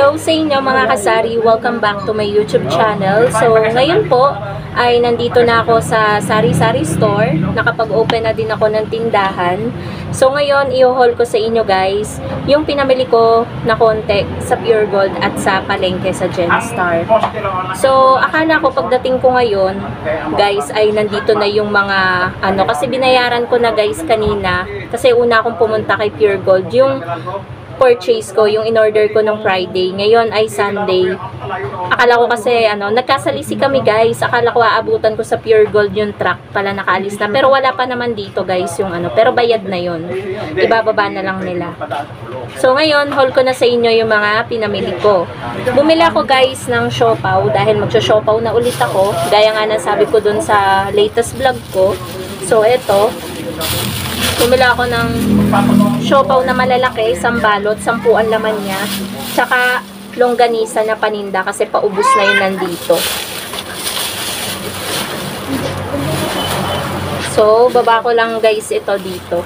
Hello sa inyo mga kasari, welcome back to my YouTube channel. So ngayon po ay nandito na ako sa sari-sari store. Nakapag-open na din ako ng tindahan. So ngayon i-haul ko sa inyo guys yung pinamili ko na konti sa Pure Gold at sa palengke sa Genstar. So akala ko pagdating ko ngayon guys ay nandito na yung mga kasi binayaran ko na guys kanina kasi una akong pumunta kay Pure Gold. Yung purchase ko, yung in-order ko nung Friday. Ngayon ay Sunday. Akala ko kasi, nagkasalisi kami guys. Akala ko aabutan ko sa Pure Gold yung truck. Pala nakaalis na. Pero wala pa naman dito guys yung pero bayad na yun. Ibababa na lang nila. So ngayon, haul ko na sa inyo yung mga pinamili ko. Bumili ako guys ng siopaw dahil magsyo-siopaw na ulit ako. Gaya nga nasabi ko dun sa latest vlog ko. So eto, bumili ako ng siopaw na malalaki, 10 balot, 10 ang laman niya. Tsaka longganisa na paninda kasi paubos na yun nandito. So, baba ko lang guys ito dito.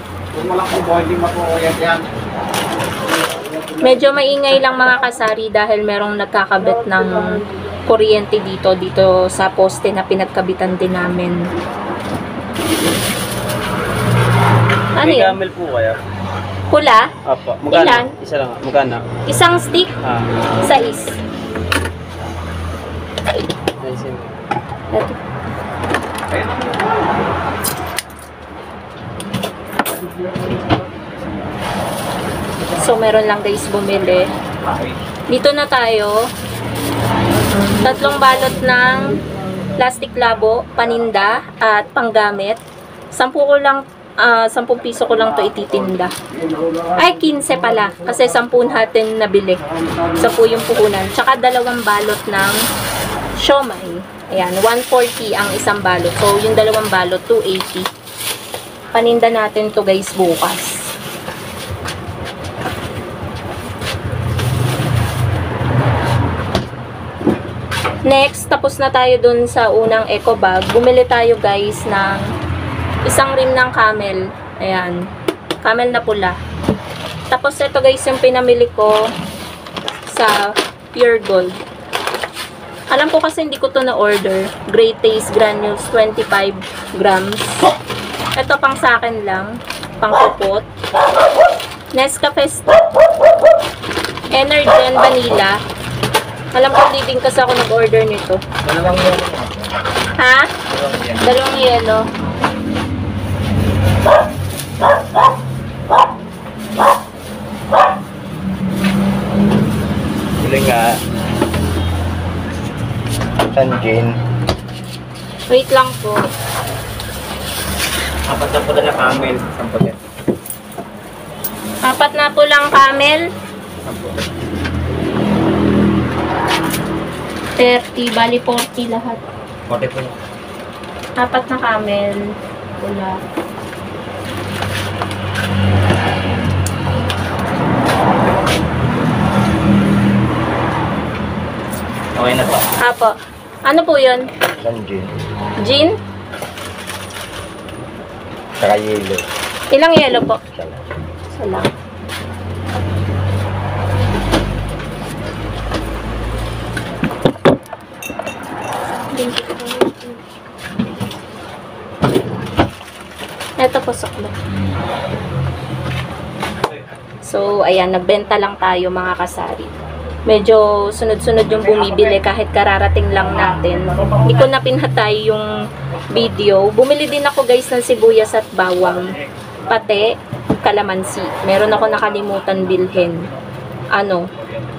Medyo maingay lang mga kasari dahil merong nagkakabit ng kuryente dito sa poste na pinagkabitan din namin. Ano may yun? camel po kaya? Pula? Apa. Magkano? Ilan? Isa lang. Magkano? Isang stick? Sais. Nice. Ito. So, meron lang guys bumili. Dito na tayo. 3 balot ng plastic labo, paninda, at panggamit. 10 piso ko lang to ititinda. Ay, 15 pala. Kasi 10 natin nabili. 10 yung puhunan. Tsaka 2 balot ng siomay. Ayan, 140 ang isang balot. So, yung 2 balot, 280. Paninda natin to guys bukas. Next, tapos na tayo dun sa unang eco bag. Bumili tayo guys ng isang rim ng camel. Ayan. Camel na pula. Tapos ito guys yung pinamili ko sa Pure Gold. Alam ko kasi hindi ko to na-order. Great Taste Granules 25 grams. Ito pang sa akin lang. Pang kupot. Nescafe Energen Vanilla. Alam ko hindi din kasi ako nag-order nito. Dalawang yelo. Ha? Dalawang yelo. Huli nga. Sanjin. Wait lang po. Apat na pula na camel. 10. 4 na po lang camel. 30, bali 40 lahat. 40 po. 4 na camel. Pula. Okay na po. Apo. Ano po yun? Sanjin. Gin? Saka yelo. Ilang yelo po? Sala. Isa lang. Ito po suklo. So, ayan, nagbenta lang tayo mga kasari. Medyo sunod-sunod yung bumibili kahit kararating lang natin. Hindi ko na pinhatay yung video. Bumili din ako guys ng sibuyas at bawang. Pati, kalamansi. Meron ako nakalimutan bilhin.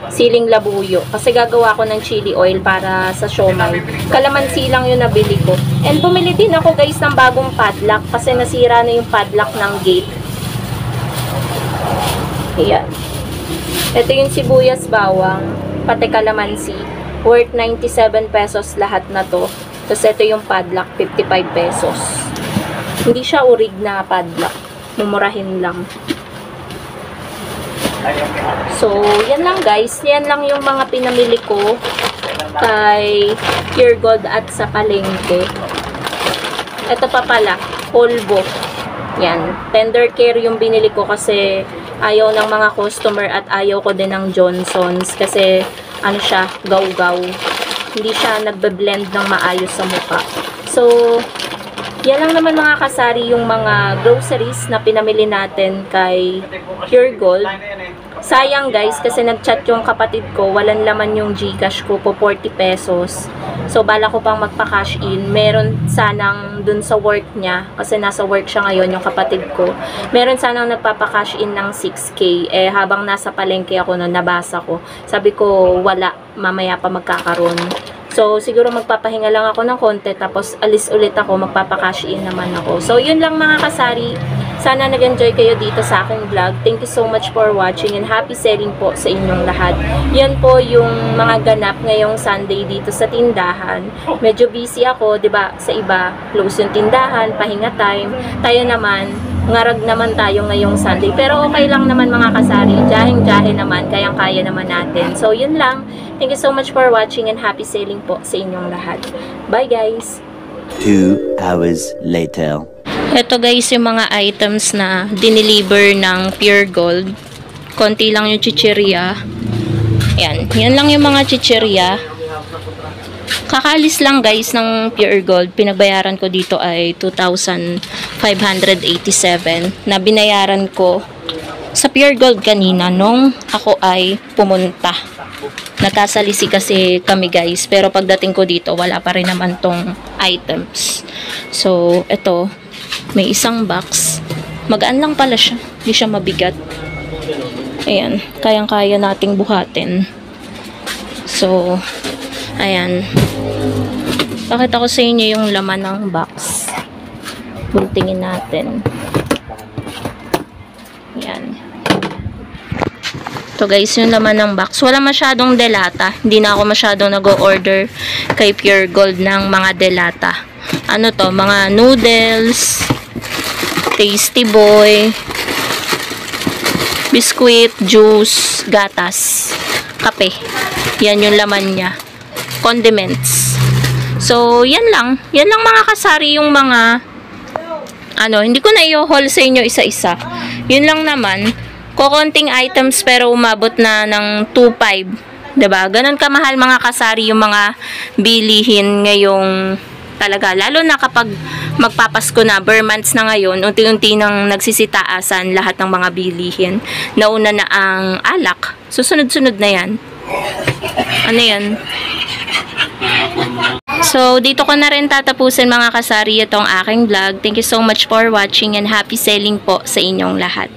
Siling labuyo. Kasi gagawa ko ng chili oil para sa siomay. Kalamansi lang yung nabili ko. And bumili din ako guys ng bagong padlock kasi nasira na yung padlock ng gate. Ayan. Ito yung sibuyas bawang, pati kalamansi. Worth 97 pesos lahat na to. Tapos ito yung padlock, 55 pesos. Hindi siya urig na padlock. Mumurahin lang. So, yan lang guys. Yan lang yung mga pinamili ko kay Pure Gold at sa palengke. Ito pa pala, polvo. Yan. Tender care yung binili ko kasi ayaw ng mga customer at ayaw ko din ng Johnson's kasi ano siya, gaw-gaw. Hindi siya nagbe-blend ng maayos sa mukha. So, yan lang naman mga kasari yung mga groceries na pinamili natin kay Pure Gold. Sayang guys, kasi nag-chat yung kapatid ko, walang laman yung GCash ko po 40 pesos. So, bala ko pang magpa-cash in. Meron sanang dun sa work niya, kasi nasa work siya ngayon yung kapatid ko. Meron sanang nagpapa-cash in ng 6K. Eh, habang nasa palengke ako nun, nabasa ko. Sabi ko, wala, mamaya pa magkakaroon. So, siguro magpapahinga lang ako ng konti, tapos alis ulit ako, magpapa-cash in naman ako. So, yun lang mga kasari. Sana nag-enjoy kayo dito sa aking vlog. Thank you so much for watching and happy selling po sa inyong lahat. Yan po yung mga ganap ngayong Sunday dito sa tindahan. Medyo busy ako, 'di ba? Sa iba, close yung tindahan, pahinga time. Tayo naman, ngarag naman tayo ngayong Sunday. Pero okay lang naman mga kasari. Jahing-jahe naman, kayang-kaya naman natin. So, yun lang. Thank you so much for watching and happy selling po sa inyong lahat. Bye guys! 2 hours later. Ito guys yung mga items na dineliver ng Pure Gold. Konti lang yung chichirya. Yan. Yan lang yung mga chichirya. Kakalis lang guys ng Pure Gold. Pinagbayaran ko dito ay 2,587 na binayaran ko sa Pure Gold kanina nung ako ay pumunta. Nagkasalisi kasi kami guys. Pero pagdating ko dito, wala pa rin naman tong items. So, ito. May isang box. Magaan lang pala siya. Hindi siya mabigat. Ayan. Kayang-kaya nating buhatin. So, ayan. Pakita ko sa inyo yung laman ng box. Bultingin natin. Ayan. Ito guys, yung laman ng box. Wala masyadong delata. Hindi na ako masyadong nag-o-order kay Pure Gold ng mga delata. Ano to? Mga noodles, Tasty Boy, biskuit, juice, gatas, kape. Yan yung laman niya. Condiments. So, yan lang. Yan lang mga kasari yung mga hindi ko na i-haul sa inyo isa-isa. Yun lang naman. Kokonting items pero umabot na ng 2.5. Diba? Ganon kamahal mga kasari yung mga bilihin ngayong talaga. Lalo na kapag magpapasko na, bare months na ngayon, unti-unti nang nagsisitaasan lahat ng mga bilihin. Nauna na ang alak. Susunod-sunod na yan. Ano yan? So, dito ko na rin tatapusin mga kasari itong aking vlog. Thank you so much for watching and happy selling po sa inyong lahat.